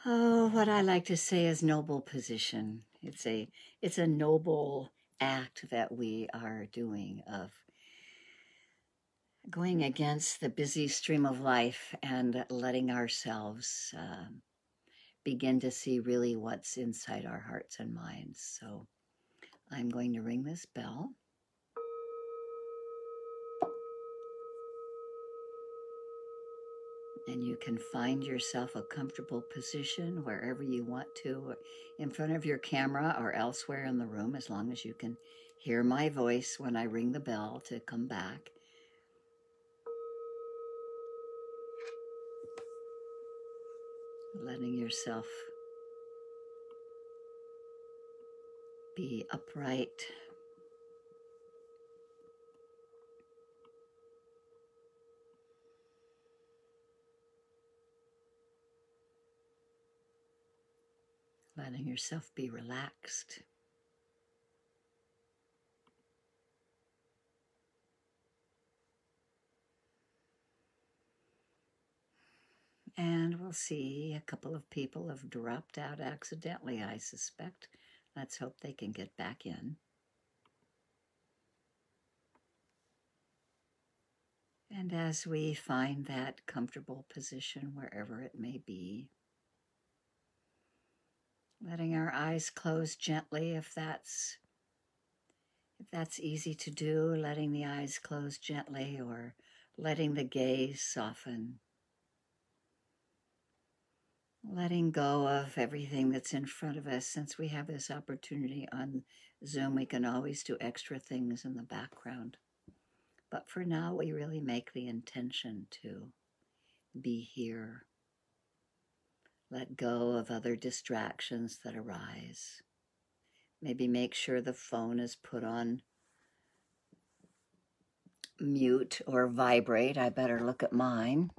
Oh, what I like to say is noble position. It's a noble act that we are doing of going against the busy stream of life and letting ourselves begin to see really what's inside our hearts and minds. So I'm going to ring this bell. And you can find yourself a comfortable position wherever you want to, in front of your camera or elsewhere in the room, as long as you can hear my voice when I ring the bell to come back. Letting yourself be upright. Letting yourself be relaxed. And we'll see, a couple of people have dropped out accidentally, I suspect. Let's hope they can get back in. And as we find that comfortable position, wherever it may be, letting our eyes close gently if that's easy to do, letting the eyes close gently or letting the gaze soften. Letting go of everything that's in front of us. Since we have this opportunity on Zoom, we can always do extra things in the background. But for now, we really make the intention to be here. Let go of other distractions that arise. Maybe make sure the phone is put on mute or vibrate. I better look at mine.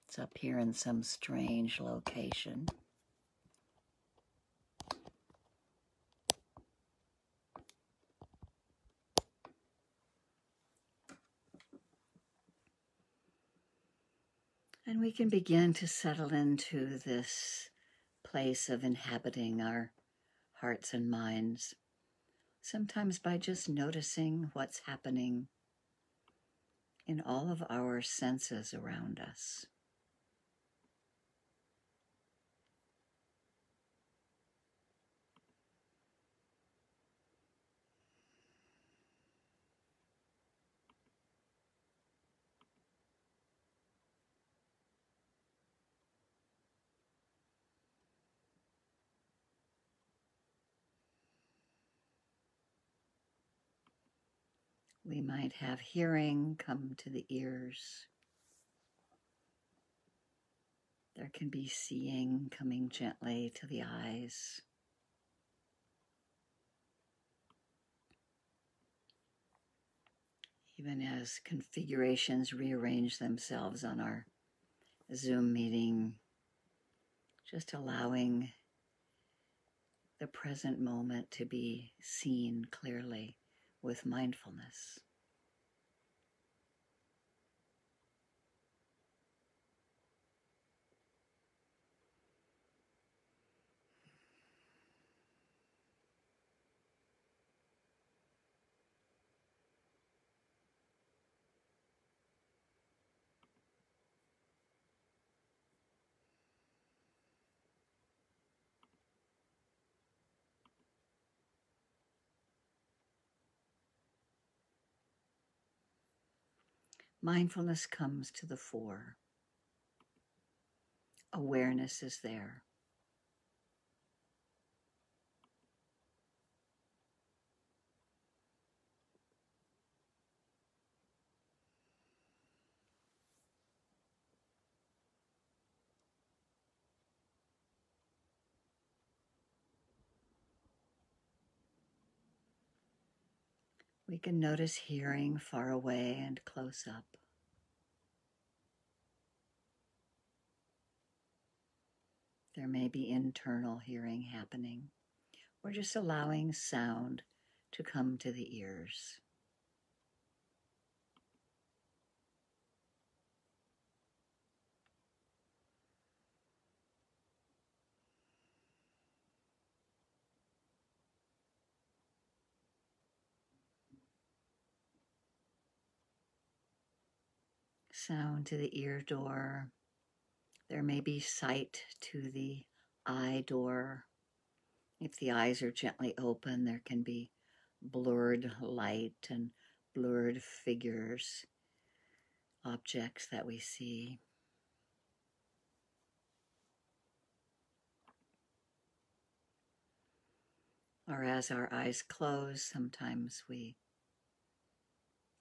It's up here in some strange location. And we can begin to settle into this place of inhabiting our hearts and minds, sometimes by just noticing what's happening in all of our senses around us. We might have hearing come to the ears. There can be seeing coming gently to the eyes. Even as configurations rearrange themselves on our Zoom meeting, just allowing the present moment to be seen clearly with mindfulness. Mindfulness comes to the fore. Awareness is there. We can notice hearing far away and close up. There may be internal hearing happening. We're just allowing sound to come to the ears. sound to the ear door. There may be sight to the eye door. If the eyes are gently open, there can be blurred light and blurred figures, objects that we see. Or as our eyes close, sometimes we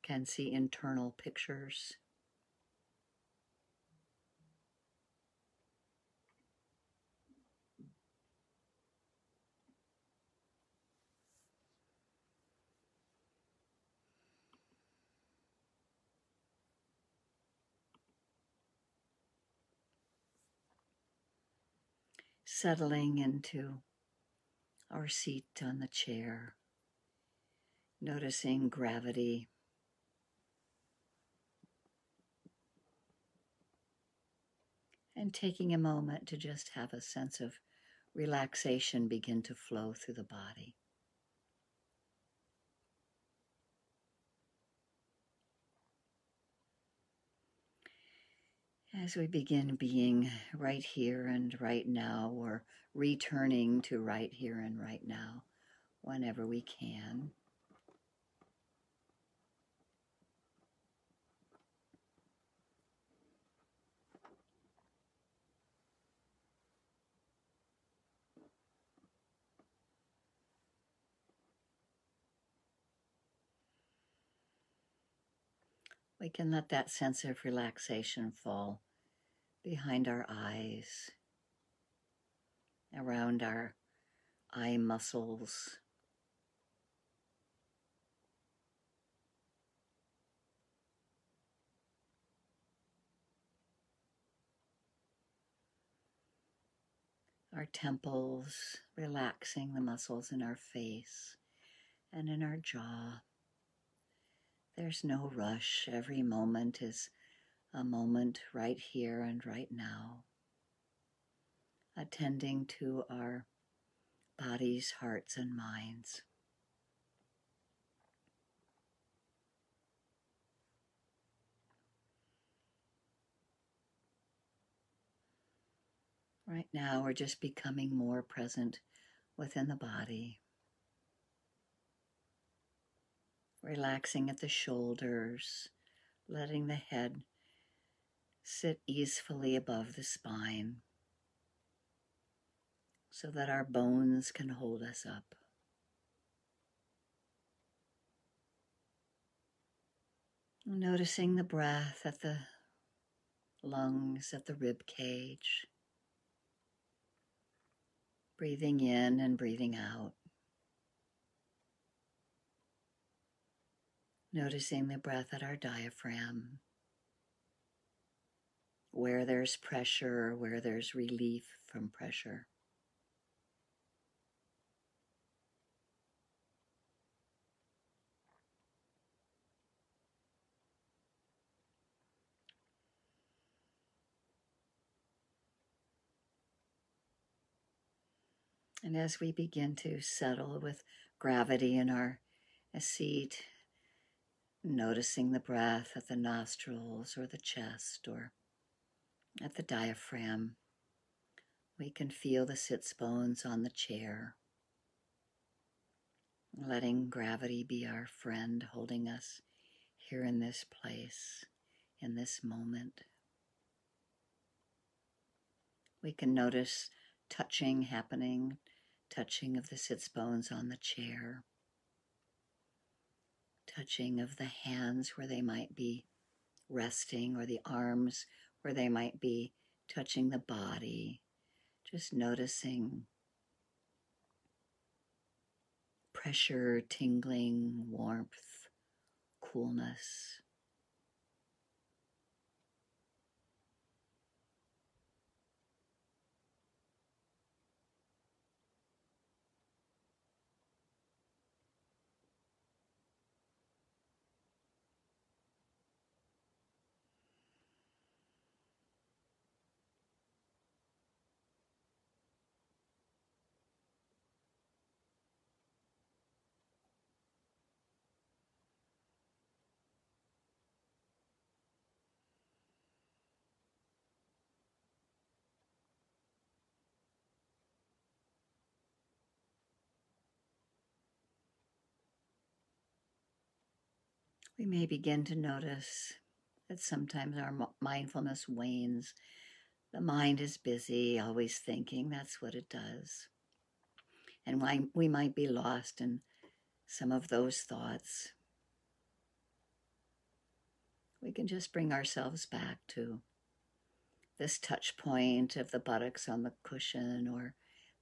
can see internal pictures. Settling into our seat on the chair, noticing gravity, and taking a moment to just have a sense of relaxation begin to flow through the body. As we begin being right here and right now, or returning to right here and right now, whenever we can. We can let that sense of relaxation fall behind our eyes, around our eye muscles, our temples, relaxing the muscles in our face and in our jaw. There's no rush. Every moment is a moment right here and right now, attending to our bodies, hearts, and minds. Right now, we're just becoming more present within the body, relaxing at the shoulders, letting the head sit easefully above the spine so that our bones can hold us up. Noticing the breath at the lungs, at the rib cage, breathing in and breathing out. Noticing the breath at our diaphragm, where there's pressure, where there's relief from pressure. And as we begin to settle with gravity in our seat, noticing the breath at the nostrils or the chest or at the diaphragm, we can feel the sits bones on the chair, letting gravity be our friend, holding us here in this place, in this moment. We can notice touching happening, touching of the sits bones on the chair, touching of the hands where they might be resting, or the arms where they might be touching the body, just noticing pressure, tingling, warmth, coolness. We may begin to notice that sometimes our mindfulness wanes. The mind is busy, always thinking. That's what it does. And we might be lost in some of those thoughts. We can just bring ourselves back to this touch point of the buttocks on the cushion, or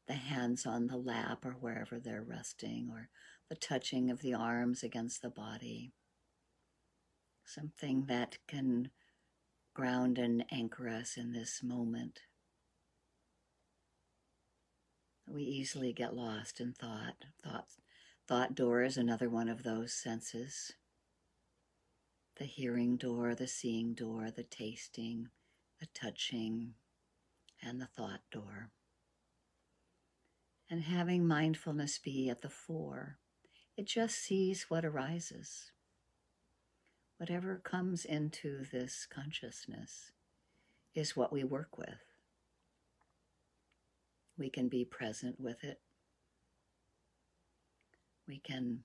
the hands on the lap, or wherever they're resting, or the touching of the arms against the body. Something that can ground and anchor us in this moment. We easily get lost in thought. Thought door is another one of those senses. The hearing door, the seeing door, the tasting, the touching, and the thought door. And having mindfulness be at the fore, it just sees what arises. Whatever comes into this consciousness is what we work with. We can be present with it. We can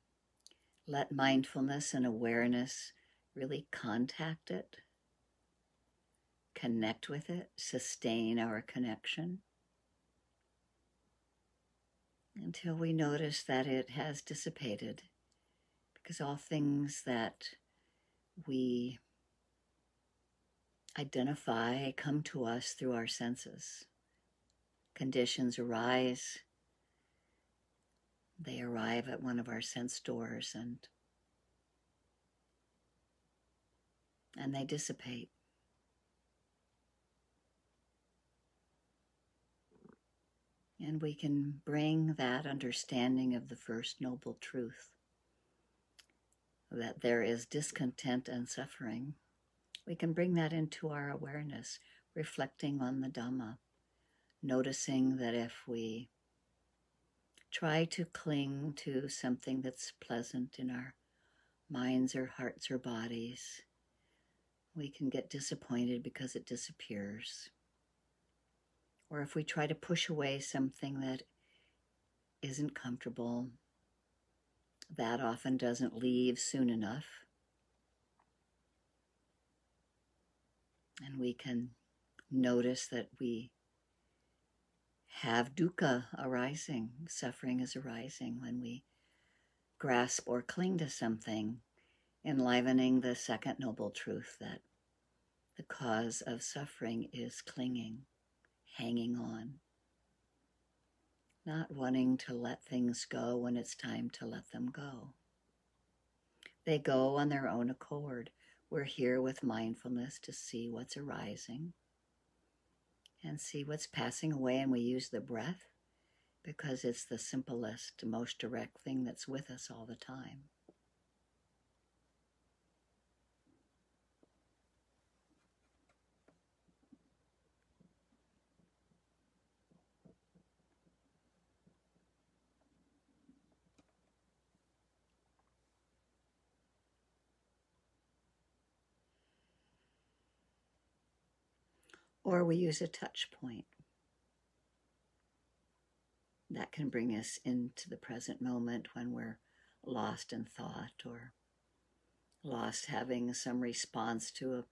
let mindfulness and awareness really contact it, connect with it, sustain our connection, until we notice that it has dissipated, because all things that we identify come to us through our senses. Conditions arise, they arrive at one of our sense doors, and they dissipate. And we can bring that understanding of the first noble truth, that there is discontent and suffering. We can bring that into our awareness, reflecting on the Dhamma, noticing that if we try to cling to something that's pleasant in our minds or hearts or bodies, we can get disappointed because it disappears. Or if we try to push away something that isn't comfortable, that often doesn't leave soon enough. And we can notice that we have dukkha arising, suffering is arising when we grasp or cling to something, enlivening the second noble truth that the cause of suffering is clinging, hanging on, not wanting to let things go when it's time to let them go. They go on their own accord. We're here with mindfulness to see what's arising and see what's passing away, and we use the breath because it's the simplest, most direct thing that's with us all the time. Or we use a touch point that can bring us into the present moment when we're lost in thought, or lost having some response to a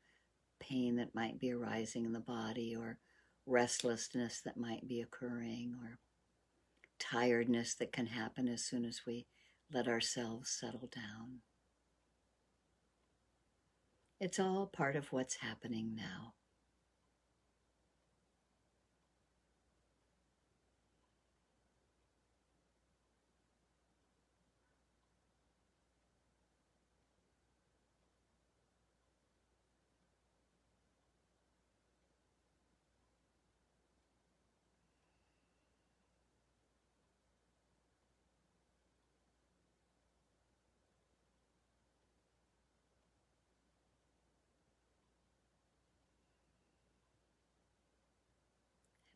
pain that might be arising in the body, or restlessness that might be occurring, or tiredness that can happen as soon as we let ourselves settle down. It's all part of what's happening now.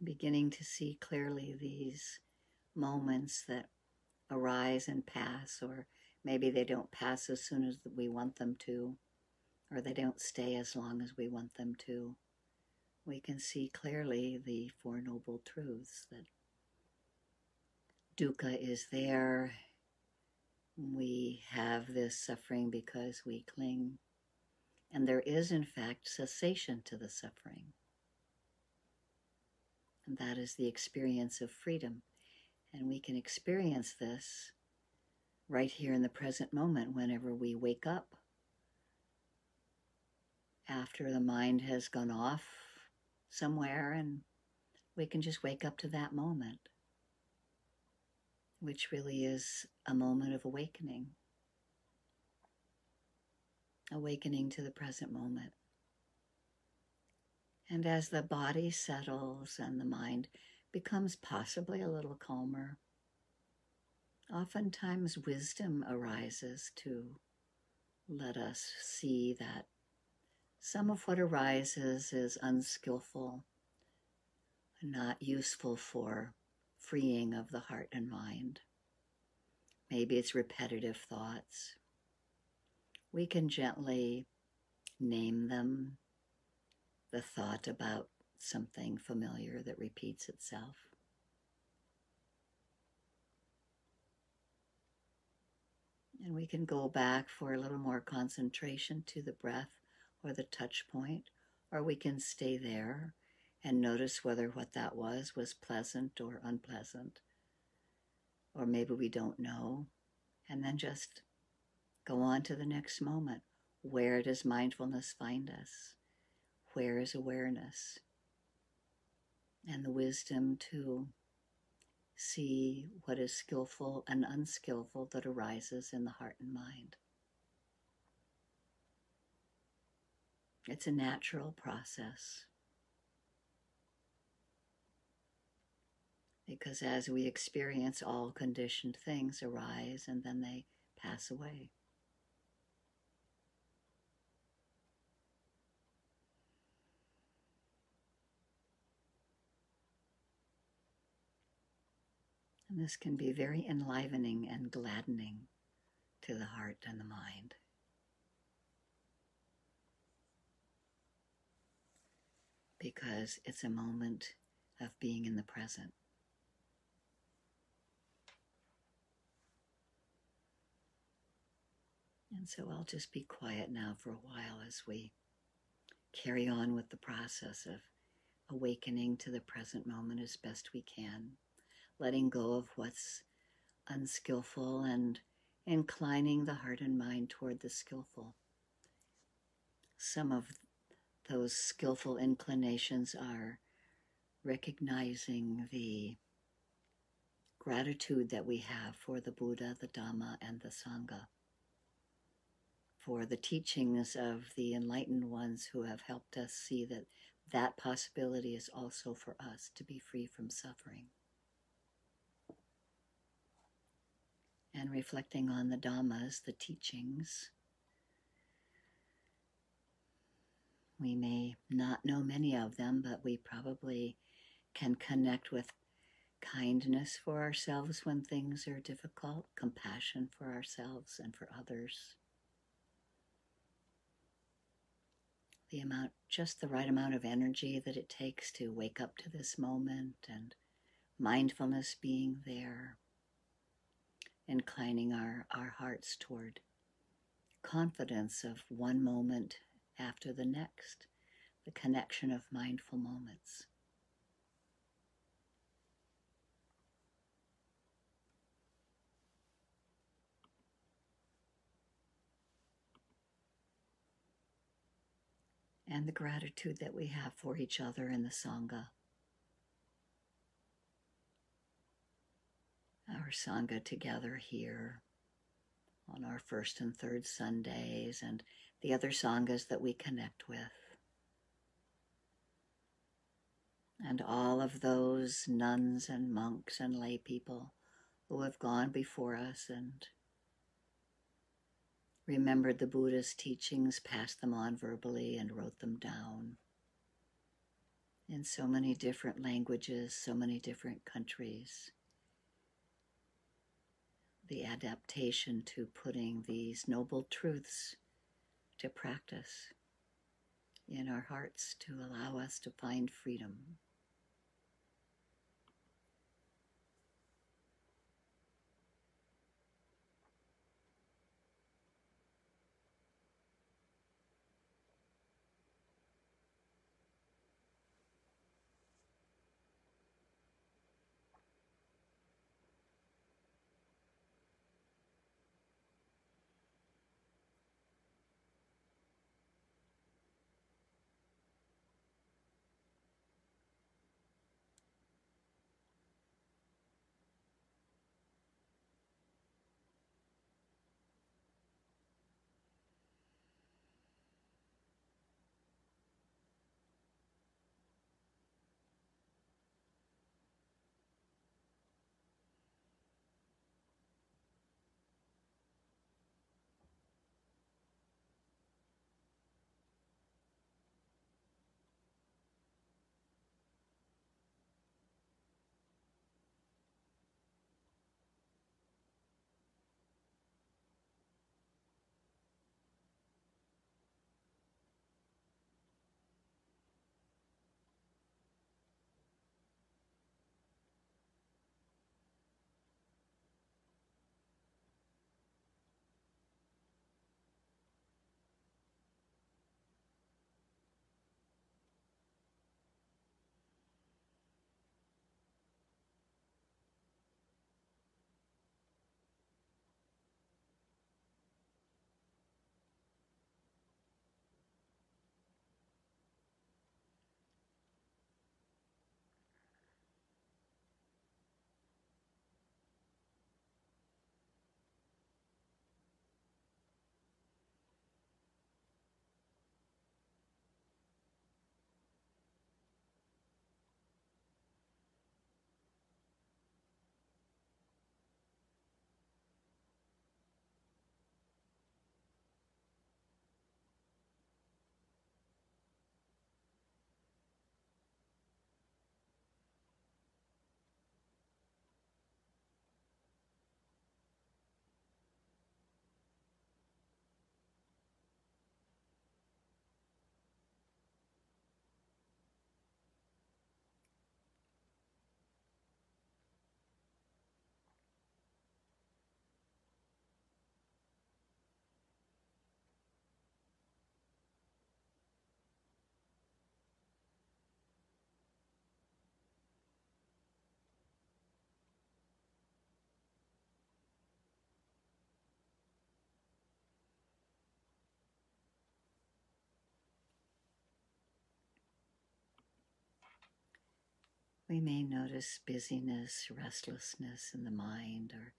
Beginning to see clearly these moments that arise and pass, or maybe they don't pass as soon as we want them to, or they don't stay as long as we want them to. We can see clearly the Four Noble Truths, that dukkha is there, We have this suffering because we cling, and there is, in fact, cessation to the suffering. And that is the experience of freedom. And we can experience this right here in the present moment whenever we wake up after the mind has gone off somewhere, and we can just wake up to that moment, which really is a moment of awakening. Awakening to the present moment. And as the body settles and the mind becomes possibly a little calmer, oftentimes wisdom arises to let us see that some of what arises is unskillful, not useful for freeing of the heart and mind. Maybe it's repetitive thoughts. We can gently name them, the thought about something familiar that repeats itself. And we can go back for a little more concentration to the breath or the touch point, or we can stay there and notice whether what that was pleasant or unpleasant, or maybe we don't know, and then just go on to the next moment. Where does mindfulness find us? Where is awareness? And the wisdom to see what is skillful and unskillful that arises in the heart and mind. It's a natural process. Because as we experience, all conditioned things arise and then they pass away. And this can be very enlivening and gladdening to the heart and the mind. Because it's a moment of being in the present. And so I'll just be quiet now for a while as we carry on with the process of awakening to the present moment as best we can, letting go of what's unskillful and inclining the heart and mind toward the skillful. Some of those skillful inclinations are recognizing the gratitude that we have for the Buddha, the Dhamma, and the Sangha, for the teachings of the enlightened ones who have helped us see that that possibility is also for us to be free from suffering. And reflecting on the Dhammas, the teachings, we may not know many of them, but we probably can connect with kindness for ourselves when things are difficult, compassion for ourselves and for others. Just the right amount of energy that it takes to wake up to this moment, and mindfulness being there, inclining our hearts toward confidence of one moment after the next, the connection of mindful moments. And the gratitude that we have for each other in the Sangha. Our Sangha together here on our first and third Sundays, and the other Sanghas that we connect with. And all of those nuns and monks and lay people who have gone before us and remembered the Buddha's teachings, passed them on verbally, and wrote them down in so many different languages, so many different countries. The adaptation to putting these noble truths to practice in our hearts to allow us to find freedom. We may notice busyness, restlessness in the mind or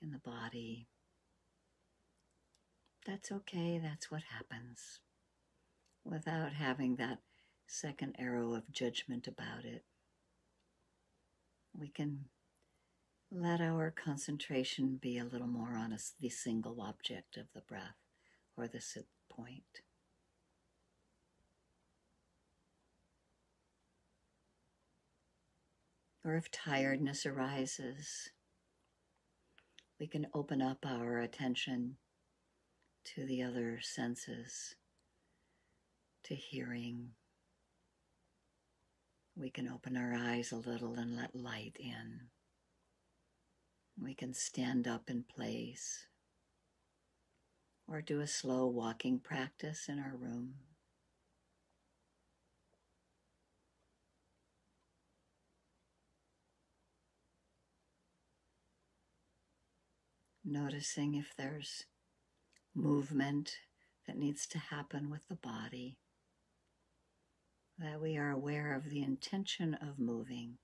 in the body. That's okay, that's what happens. Without having that second arrow of judgment about it, we can let our concentration be a little more on the single object of the breath or the sit point. Or if tiredness arises, we can open up our attention to the other senses, to hearing. We can open our eyes a little and let light in. We can stand up in place or do a slow walking practice in our room. Noticing if there's movement that needs to happen with the body, that we are aware of the intention of moving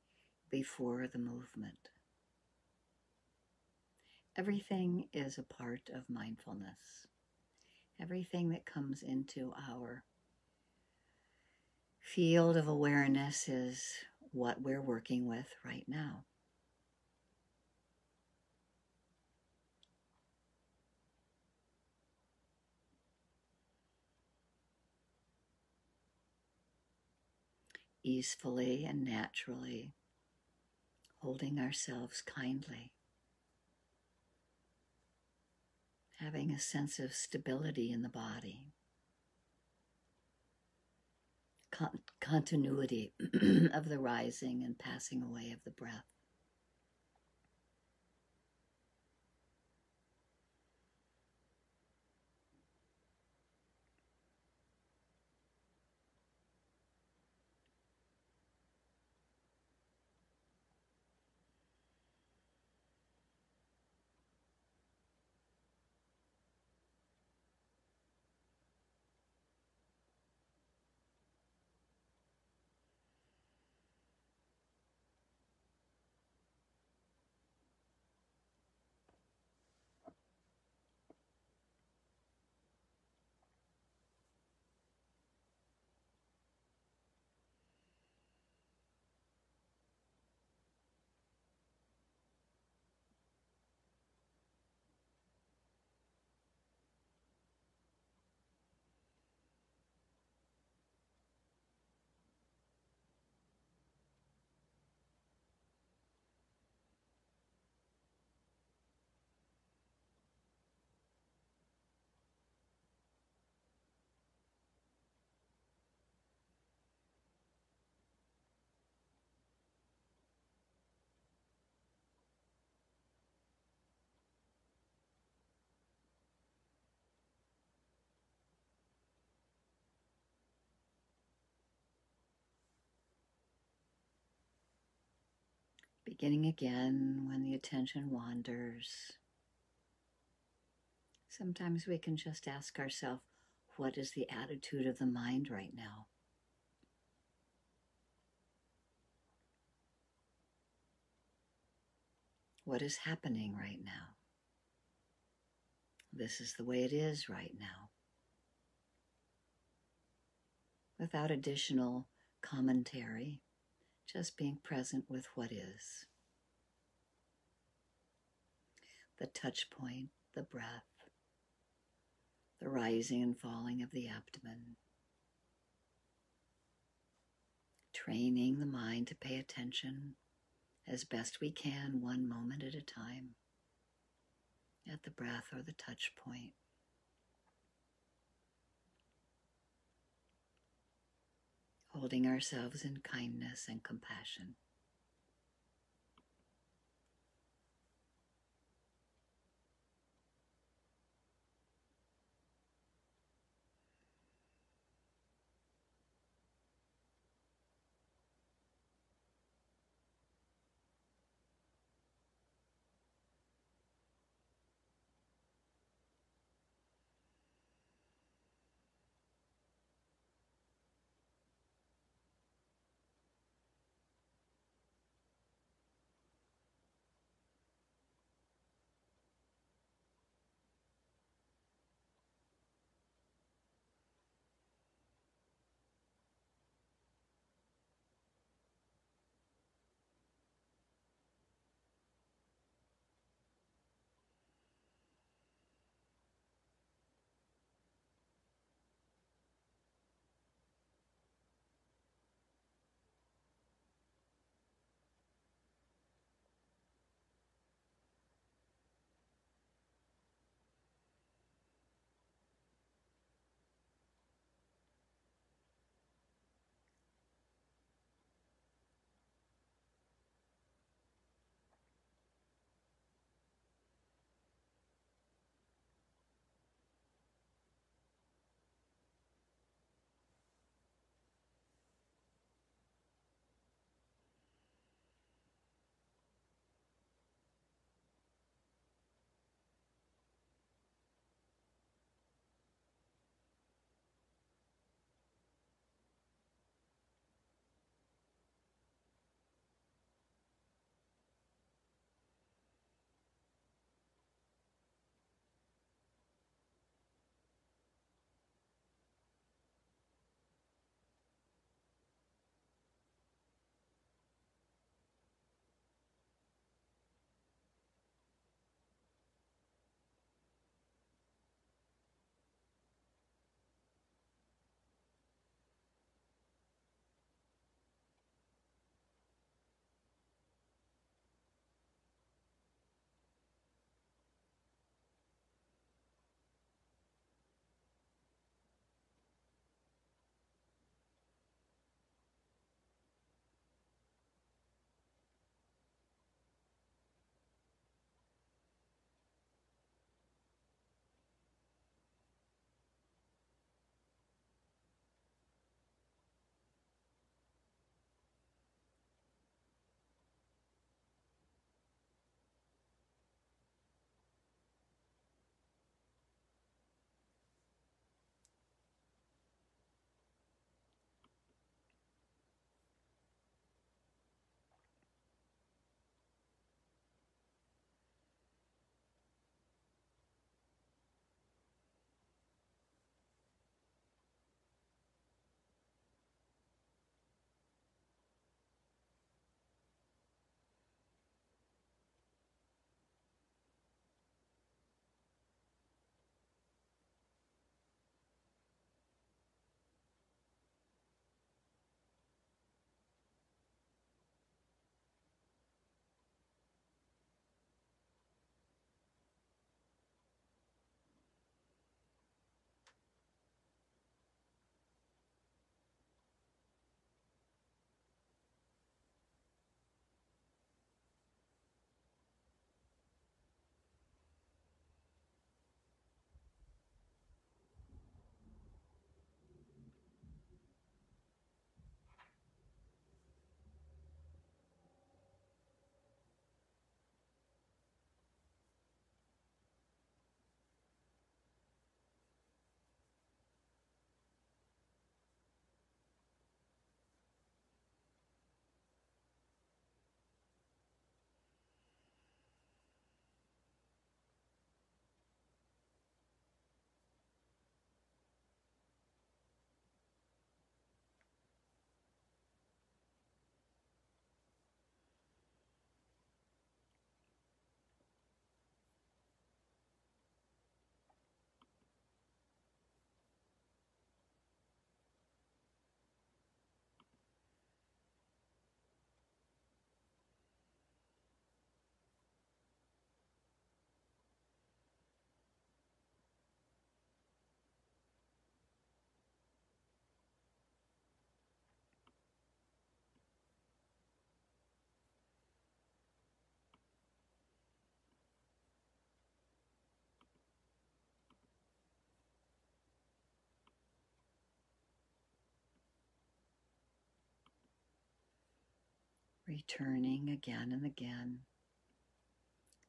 before the movement. Everything is a part of mindfulness. Everything that comes into our field of awareness is what we're working with right now. Easefully and naturally, holding ourselves kindly, having a sense of stability in the body, continuity of the rising and passing away of the breath. Beginning again when the attention wanders. Sometimes we can just ask ourselves, what is the attitude of the mind right now? What is happening right now? This is the way it is right now. Without additional commentary, just being present with what is. The touch point, the breath, the rising and falling of the abdomen. Training the mind to pay attention as best we can, one moment at a time, at the breath or the touch point. Holding ourselves in kindness and compassion. returning again and again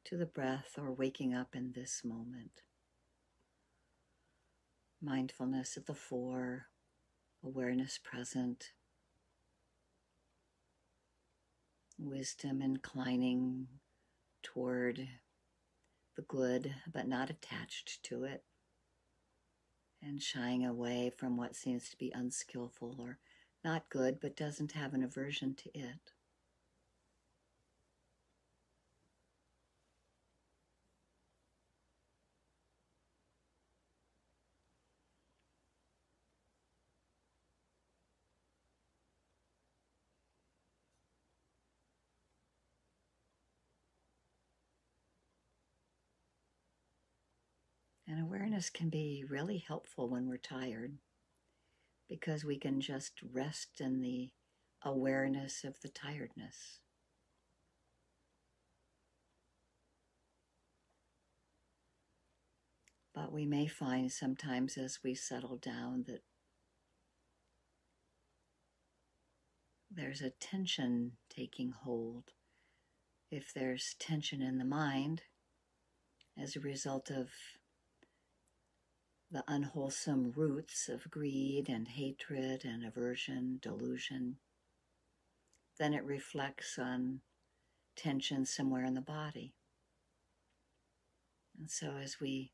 to the breath or waking up in this moment. Mindfulness at the fore, awareness present, wisdom inclining toward the good but not attached to it, and shying away from what seems to be unskillful or not good but doesn't have an aversion to it. And awareness can be really helpful when we're tired, because we can just rest in the awareness of the tiredness. But we may find sometimes as we settle down that there's a tension taking hold. If there's tension in the mind as a result of the unwholesome roots of greed and hatred and aversion, delusion, then it reflects on tension somewhere in the body. And so as we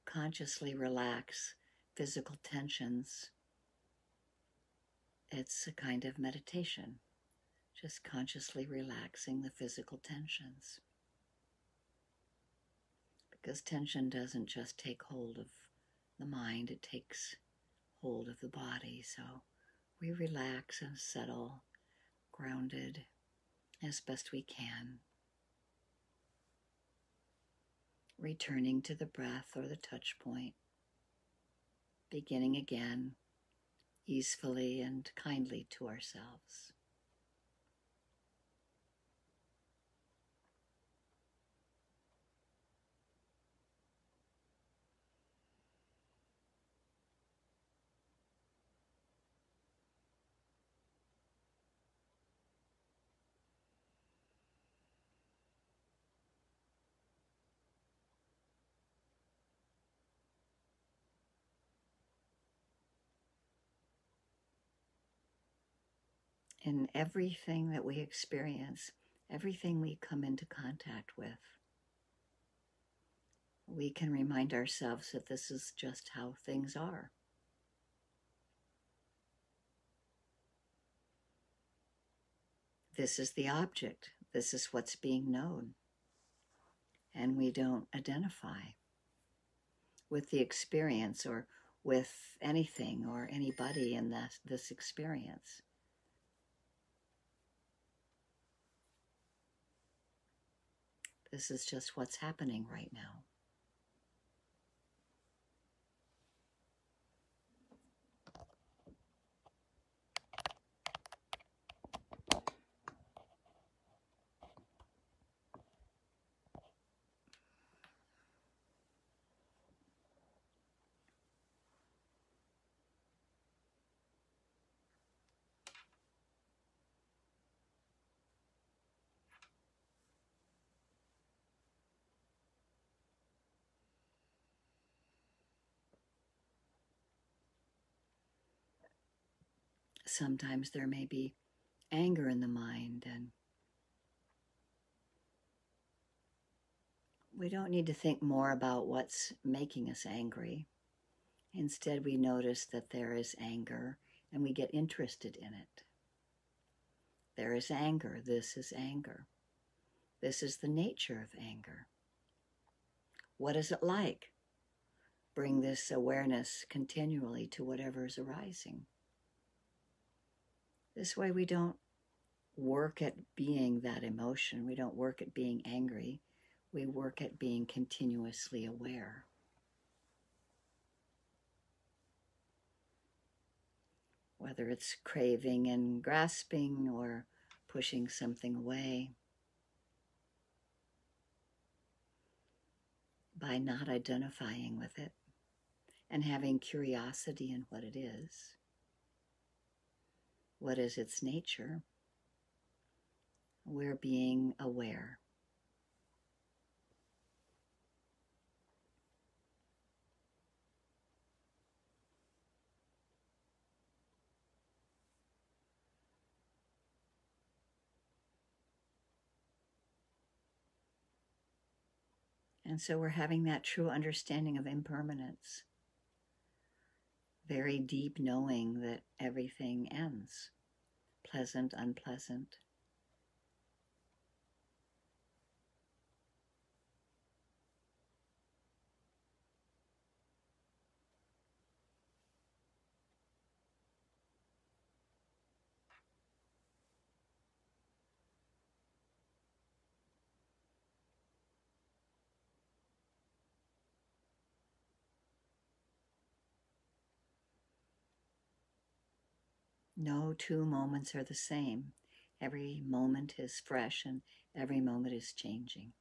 consciously relax physical tensions, it's a kind of meditation, just consciously relaxing the physical tensions. Because tension doesn't just take hold of the mind, it takes hold of the body. So we relax and settle, grounded as best we can, returning to the breath or the touch point, beginning again easefully and kindly to ourselves. In everything that we experience, everything we come into contact with, we can remind ourselves that this is just how things are. This is the object. This is what's being known. And we don't identify with the experience or with anything or anybody in this experience. This is just what's happening right now. Sometimes there may be anger in the mind, and we don't need to think more about what's making us angry. Instead, we notice that there is anger and we get interested in it. There is anger. This is anger. This is the nature of anger. What is it like? Bring this awareness continually to whatever is arising. This way we don't work at being that emotion. We don't work at being angry. We work at being continuously aware. Whether it's craving and grasping or pushing something away. By not identifying with it and having curiosity in what it is. What is its nature? We're being aware. And so we're having that true understanding of impermanence, very deep knowing that everything ends, pleasant, unpleasant. No two moments are the same. Every moment is fresh and every moment is changing.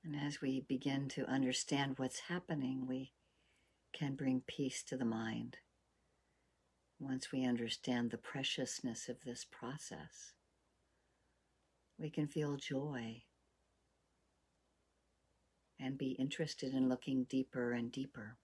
And as we begin to understand what's happening, we can bring peace to the mind. Once we understand the preciousness of this process, we can feel joy and be interested in looking deeper and deeper.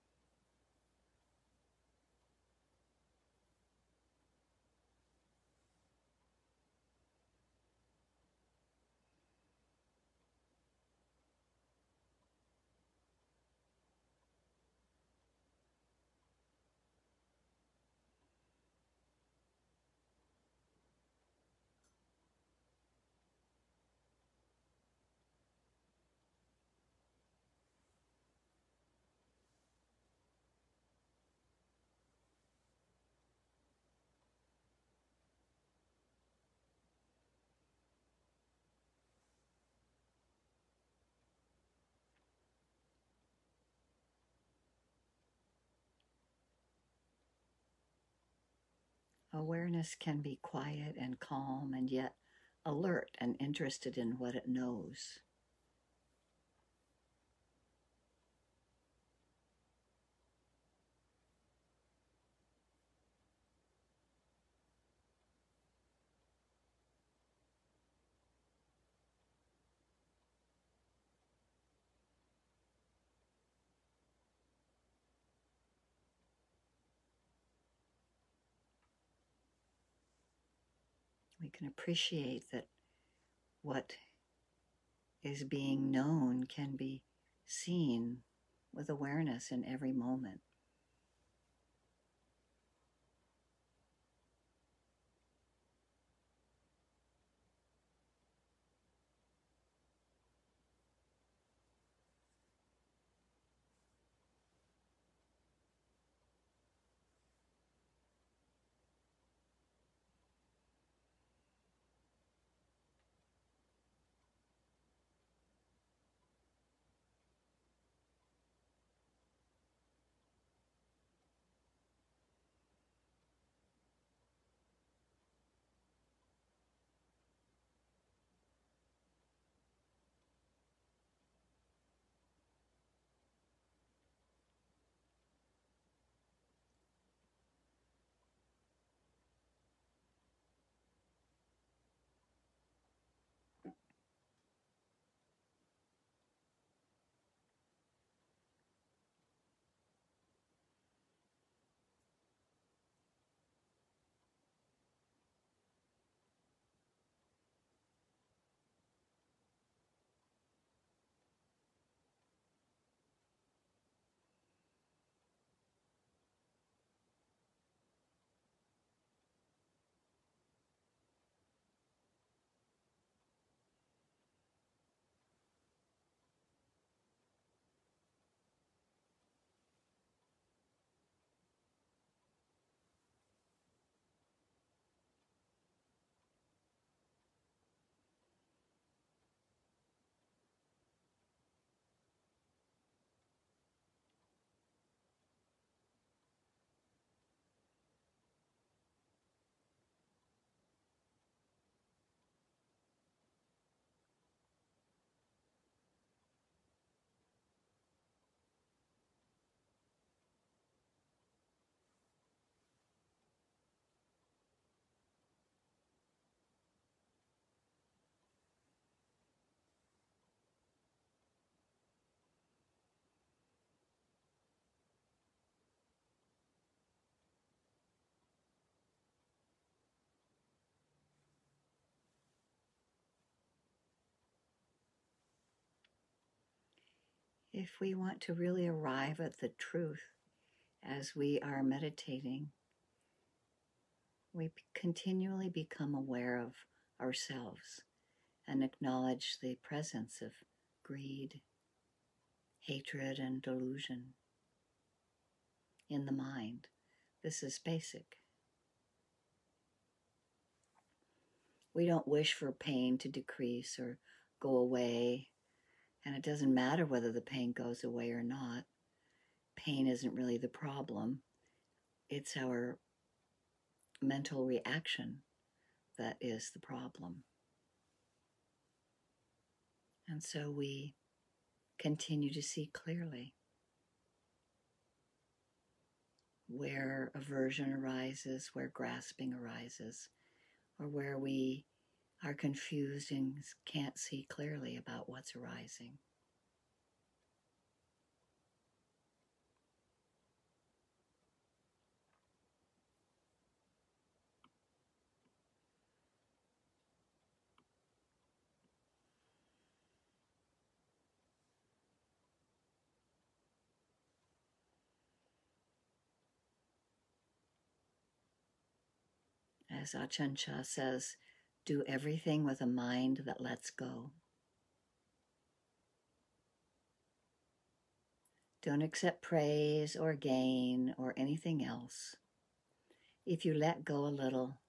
Awareness can be quiet and calm and yet alert and interested in what it knows. We can appreciate that what is being known can be seen with awareness in every moment. If we want to really arrive at the truth as we are meditating, we continually become aware of ourselves and acknowledge the presence of greed, hatred, and delusion in the mind. This is basic. We don't wish for pain to decrease or go away, and it doesn't matter whether the pain goes away or not. Pain isn't really the problem. It's our mental reaction that is the problem. And so we continue to see clearly where aversion arises, where grasping arises, or where we are confused and can't see clearly about what's arising. As Ajahn Chah says, do everything with a mind that lets go. Don't accept praise or gain or anything else. If you let go a little,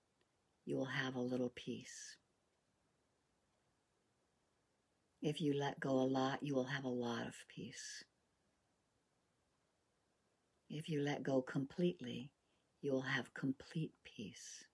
you will have a little peace. If you let go a lot, you will have a lot of peace. If you let go completely, you will have complete peace.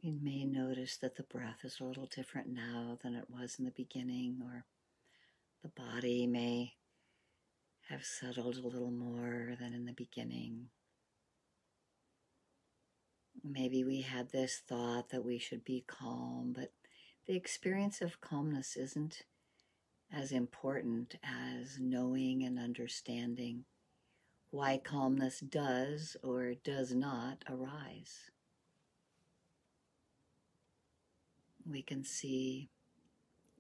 You may notice that the breath is a little different now than it was in the beginning, or the body may have settled a little more than in the beginning. Maybe we had this thought that we should be calm, but the experience of calmness isn't as important as knowing and understanding why calmness does or does not arise. We can see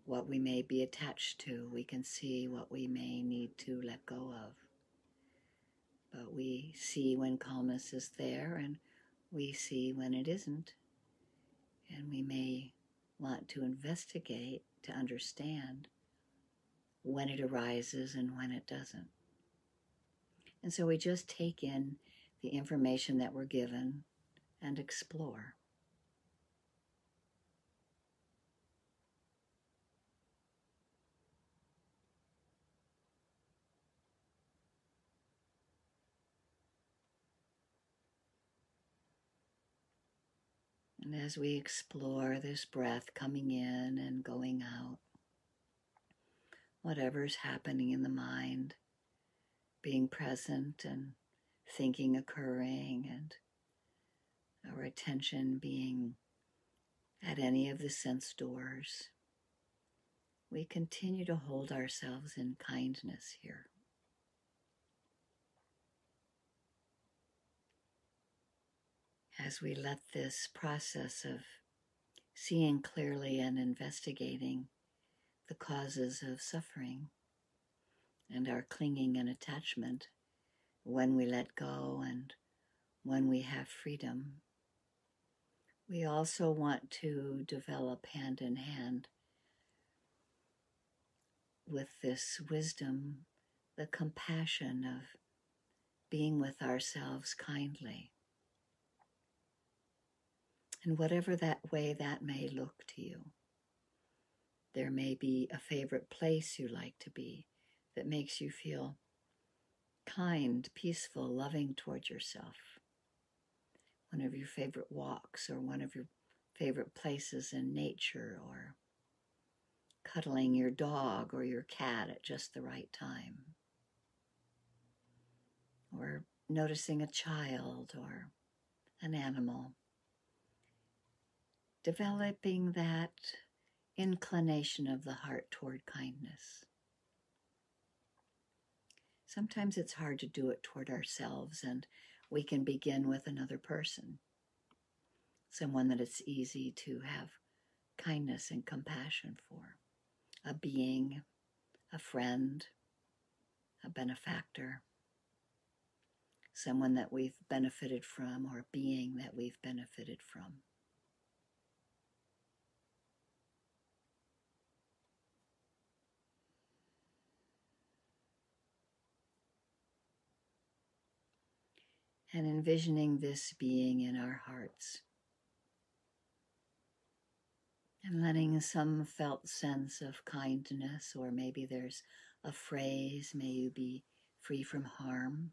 what we may be attached to. We can see what we may need to let go of. But we see when calmness is there, and we see when it isn't. And we may want to investigate to understand when it arises and when it doesn't. And so we just take in the information that we're given and explore. And as we explore this breath coming in and going out, whatever's happening in the mind, being present and thinking occurring, and our attention being at any of the sense doors, we continue to hold ourselves in kindness here. As we let this process of seeing clearly and investigating the causes of suffering and our clinging and attachment, when we let go and when we have freedom, we also want to develop hand in hand with this wisdom, the compassion of being with ourselves kindly. And whatever that way that may look to you, there may be a favorite place you like to be that makes you feel kind, peaceful, loving towards yourself. One of your favorite walks, or one of your favorite places in nature, or cuddling your dog or your cat at just the right time, or noticing a child or an animal. Developing that inclination of the heart toward kindness. Sometimes it's hard to do it toward ourselves, and we can begin with another person, someone that it's easy to have kindness and compassion for, a being, a friend, a benefactor, someone that we've benefited from, or a being that we've benefited from. And envisioning this being in our hearts, and letting some felt sense of kindness, or maybe there's a phrase, may you be free from harm,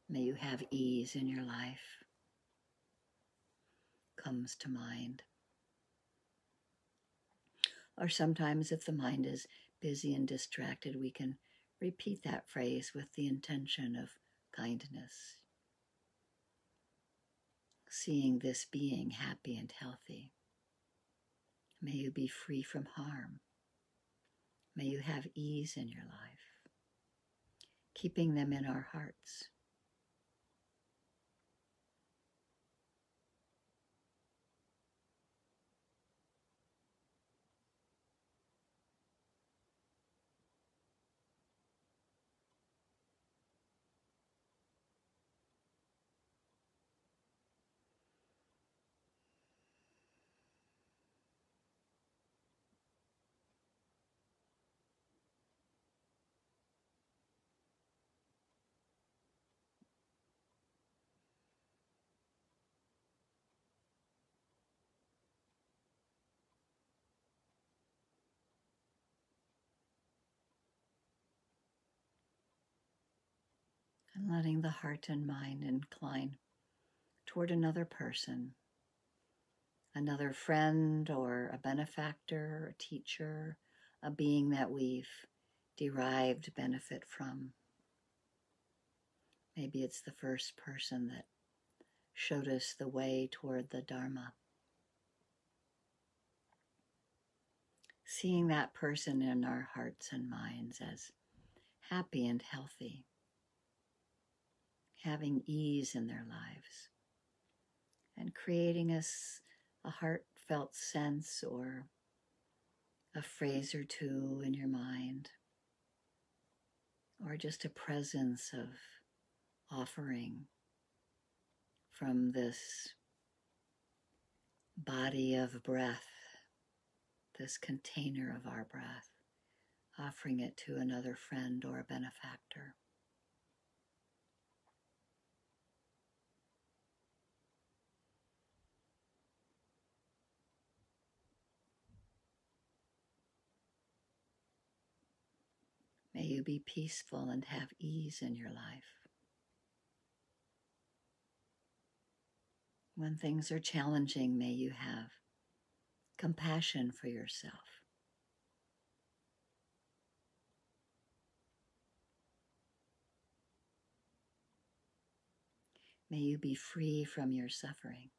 may you have ease in your life, comes to mind. Or sometimes if the mind is busy and distracted, we can repeat that phrase with the intention of kindness. Seeing this being happy and healthy. May you be free from harm. May you have ease in your life. Keeping them in our hearts. And letting the heart and mind incline toward another person, another friend or a benefactor, a teacher, a being that we've derived benefit from. Maybe it's the first person that showed us the way toward the Dharma. Seeing that person in our hearts and minds as happy and healthy, having ease in their lives, and creating us a heartfelt sense or a phrase or two in your mind, or just a presence of offering from this body of breath, this container of our breath, offering it to another friend or a benefactor. May you be peaceful and have ease in your life. When things are challenging, may you have compassion for yourself. May you be free from your suffering.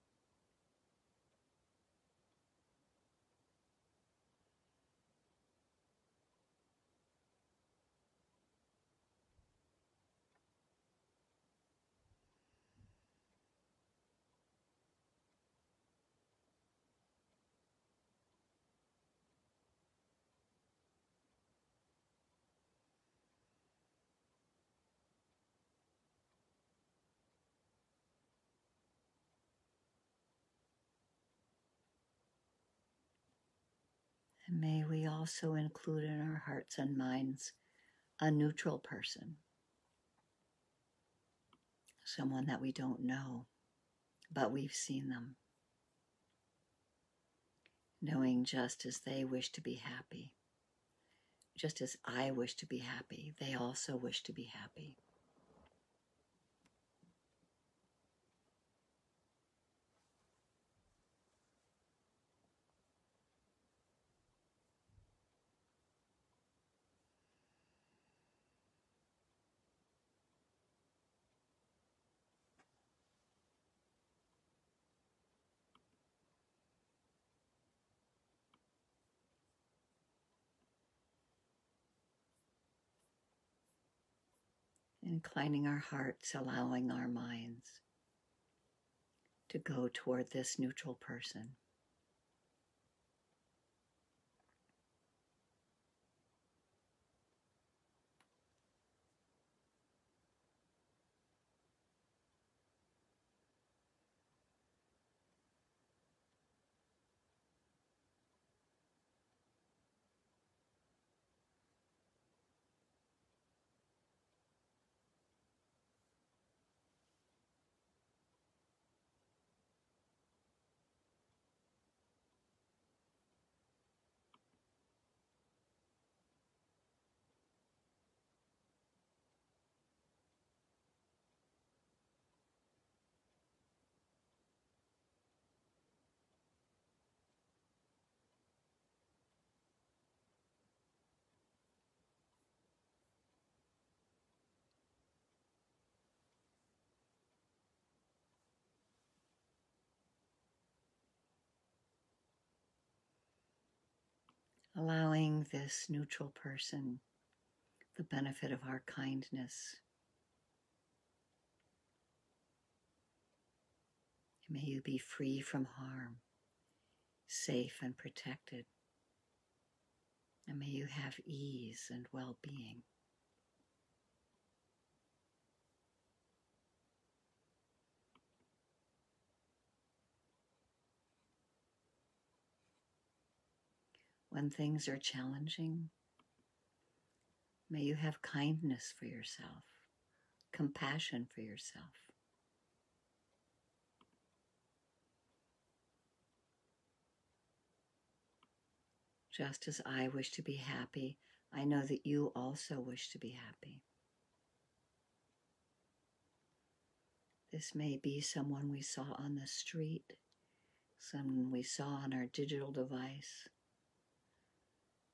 And may we also include in our hearts and minds a neutral person, someone that we don't know, but we've seen them, knowing just as they wish to be happy, just as I wish to be happy, they also wish to be happy. Inclining our hearts, allowing our minds to go toward this neutral person. Allowing this neutral person the benefit of our kindness. May you be free from harm, safe and protected. And may you have ease and well-being. When things are challenging, may you have kindness for yourself, compassion for yourself. Just as I wish to be happy, I know that you also wish to be happy. This may be someone we saw on the street, someone we saw on our digital device,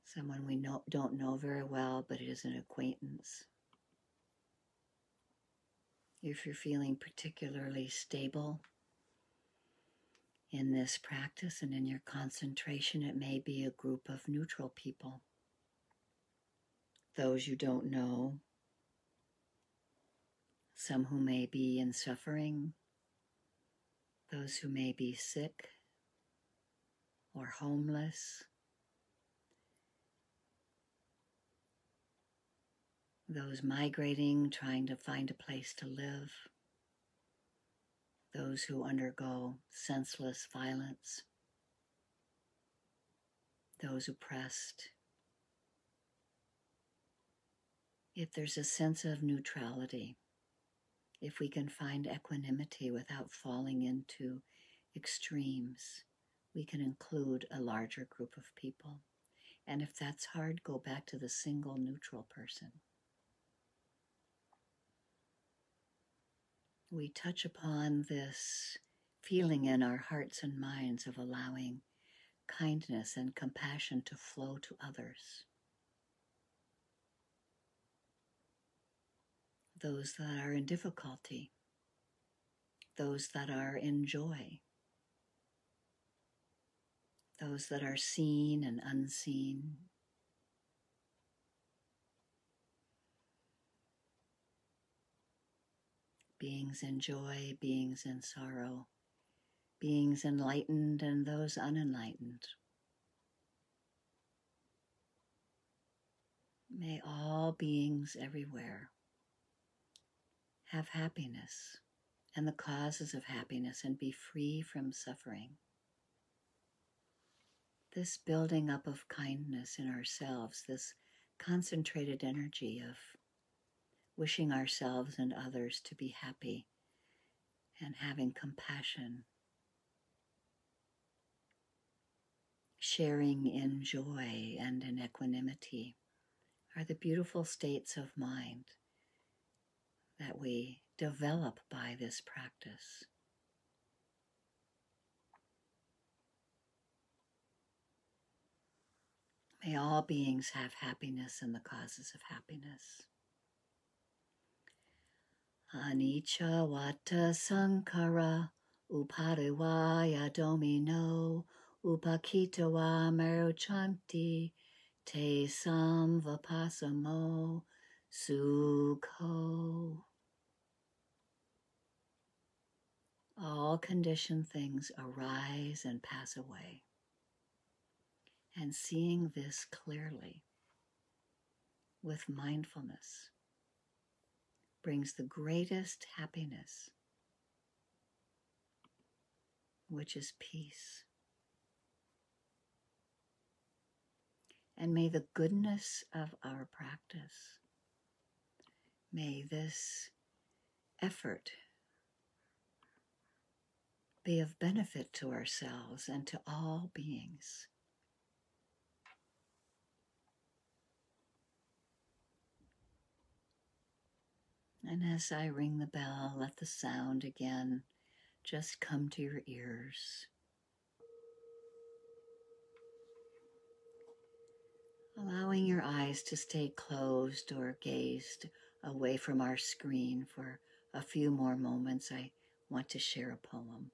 someone we don't know very well, but is an acquaintance. If you're feeling particularly stable in this practice and in your concentration, it may be a group of neutral people, those you don't know, some who may be in suffering, those who may be sick or homeless, those migrating, trying to find a place to live, those who undergo senseless violence, those oppressed. If there's a sense of neutrality, if we can find equanimity without falling into extremes, we can include a larger group of people. And if that's hard, go back to the single neutral person. We touch upon this feeling in our hearts and minds of allowing kindness and compassion to flow to others. Those that are in difficulty, those that are in joy, those that are seen and unseen. Beings in joy, beings in sorrow, beings enlightened and those unenlightened. May all beings everywhere have happiness and the causes of happiness and be free from suffering. This building up of kindness in ourselves, this concentrated energy of wishing ourselves and others to be happy and having compassion, sharing in joy and in equanimity, are the beautiful states of mind that we develop by this practice. May all beings have happiness and the causes of happiness. Anicca vata sankara upadivaya domino upakitava merochanti te samvapasamo sukho. All conditioned things arise and pass away. And seeing this clearly with mindfulness brings the greatest happiness, which is peace. And may the goodness of our practice, may this effort be of benefit to ourselves and to all beings. And as I ring the bell, let the sound again just come to your ears. Allowing your eyes to stay closed or gazed away from our screen for a few more moments, I want to share a poem.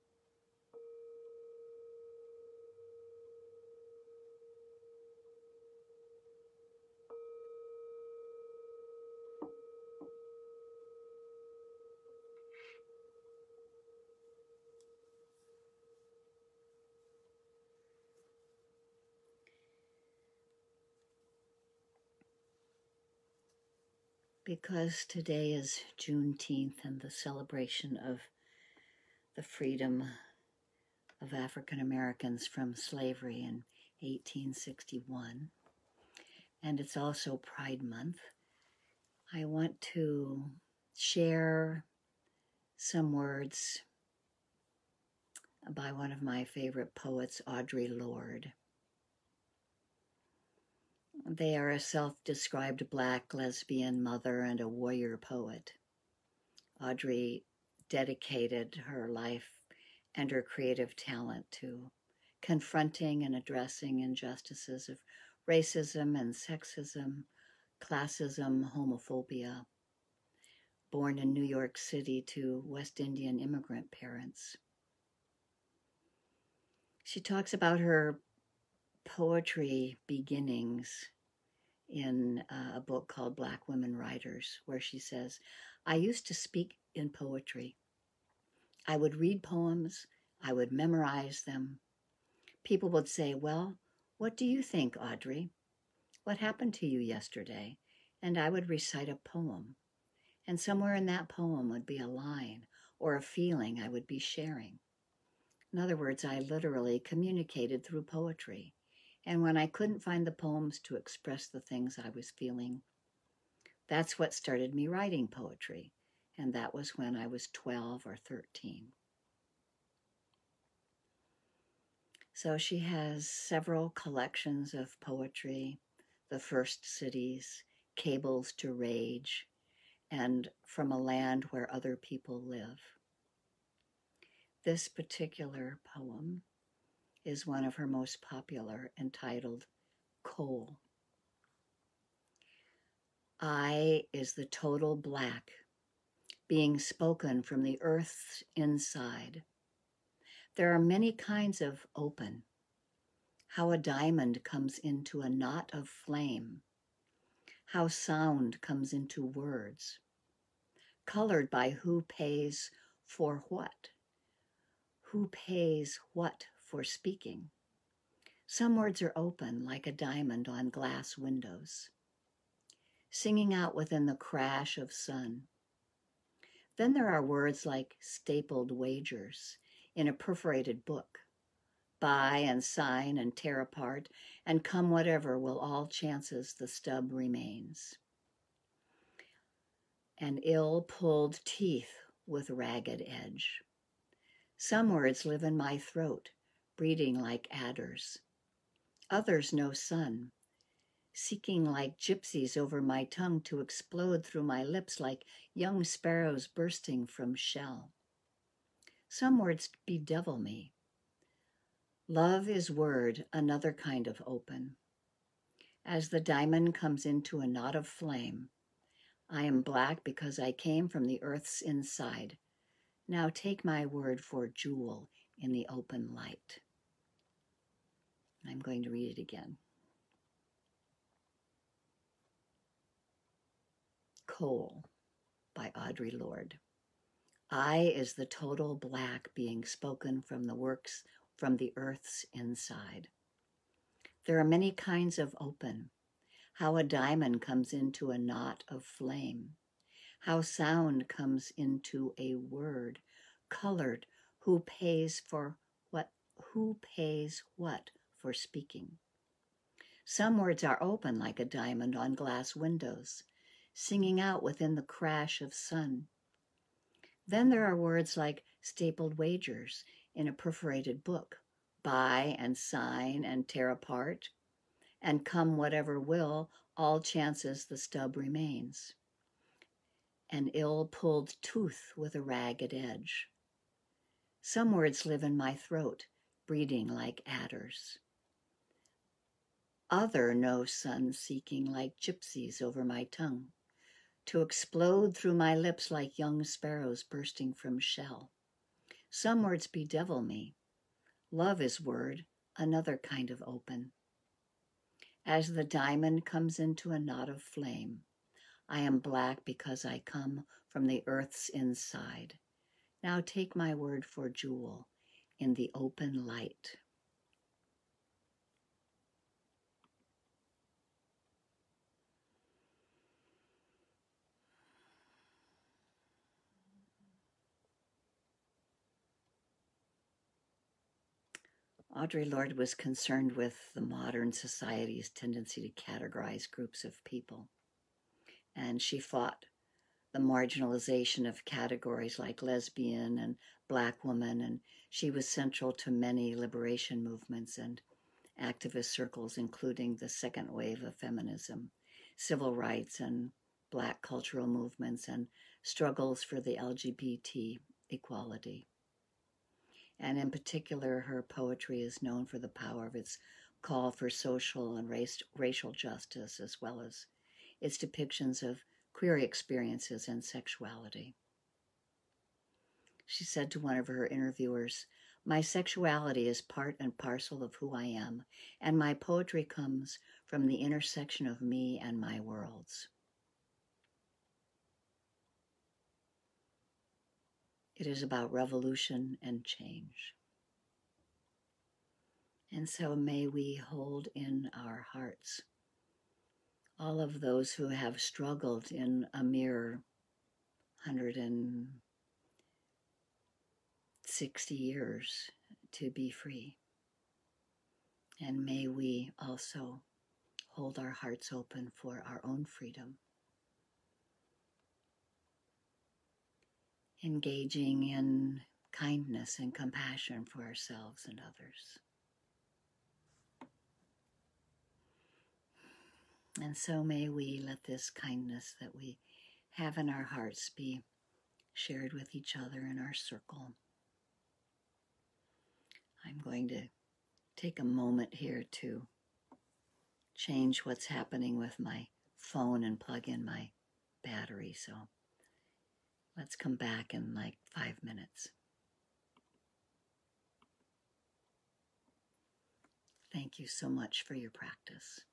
Because today is Juneteenth and the celebration of the freedom of African Americans from slavery in 1861, and it's also Pride Month, I want to share some words by one of my favorite poets, Audre Lorde. They are a self-described Black lesbian mother and a warrior poet. Audre dedicated her life and her creative talent to confronting and addressing injustices of racism and sexism, classism, homophobia. Born in New York City to West Indian immigrant parents. She talks about her poetry beginnings in a book called Black Women Writers, where she says, I used to speak in poetry. I would read poems, I would memorize them. People would say, well, what do you think, Audre? What happened to you yesterday? And I would recite a poem. And somewhere in that poem would be a line or a feeling I would be sharing. In other words, I literally communicated through poetry. And when I couldn't find the poems to express the things I was feeling, that's what started me writing poetry. And that was when I was 12 or 13. So she has several collections of poetry, The First Cities, Cables to Rage, and From a Land Where Other People Live. This particular poem is one of her most popular, entitled Coal. I is the total black, being spoken from the earth's inside. There are many kinds of open, how a diamond comes into a knot of flame, how sound comes into words, colored by who pays for what, who pays what for speaking. Some words are open like a diamond on glass windows, singing out within the crash of sun. Then there are words like stapled wagers in a perforated book, buy and sign and tear apart, and come whatever will all chances the stub remains. And ill-pulled teeth with ragged edge. Some words live in my throat, breeding like adders. Others no sun, seeking like gypsies over my tongue to explode through my lips like young sparrows bursting from shell. Some words bedevil me. Love is word, another kind of open. As the diamond comes into a knot of flame, I am black because I came from the earth's inside. Now take my word for jewel in the open light. I'm going to read it again. Coal by Audre Lorde. I is the total black being spoken from the earth's inside. There are many kinds of open, how a diamond comes into a knot of flame, how sound comes into a word, colored, who pays what for speaking. Some words are open like a diamond on glass windows, singing out within the crash of sun. Then there are words like stapled wagers in a perforated book, buy and sign and tear apart, and come whatever will, all chances the stub remains. An ill-pulled tooth with a ragged edge. Some words live in my throat, breeding like adders. Other no sun seeking like gypsies over my tongue, to explode through my lips like young sparrows bursting from shell. Some words bedevil me. Love is word, another kind of open. As the diamond comes into a knot of flame, I am black because I come from the earth's inside. Now take my word for jewel in the open light. Audre Lorde was concerned with the modern society's tendency to categorize groups of people, and she fought the marginalization of categories like lesbian and Black woman, and she was central to many liberation movements and activist circles, including the second wave of feminism, civil rights and Black cultural movements, and struggles for the LGBT equality. And in particular, her poetry is known for the power of its call for social and racial justice, as well as its depictions of queer experiences and sexuality. She said to one of her interviewers, "My sexuality is part and parcel of who I am, and my poetry comes from the intersection of me and my worlds." It is about revolution and change. And so may we hold in our hearts all of those who have struggled in a mere 160 years to be free. And may we also hold our hearts open for our own freedom, engaging in kindness and compassion for ourselves and others. And so may we let this kindness that we have in our hearts be shared with each other in our circle. I'm going to take a moment here to change what's happening with my phone and plug in my battery. So let's come back in like 5 minutes. Thank you so much for your practice.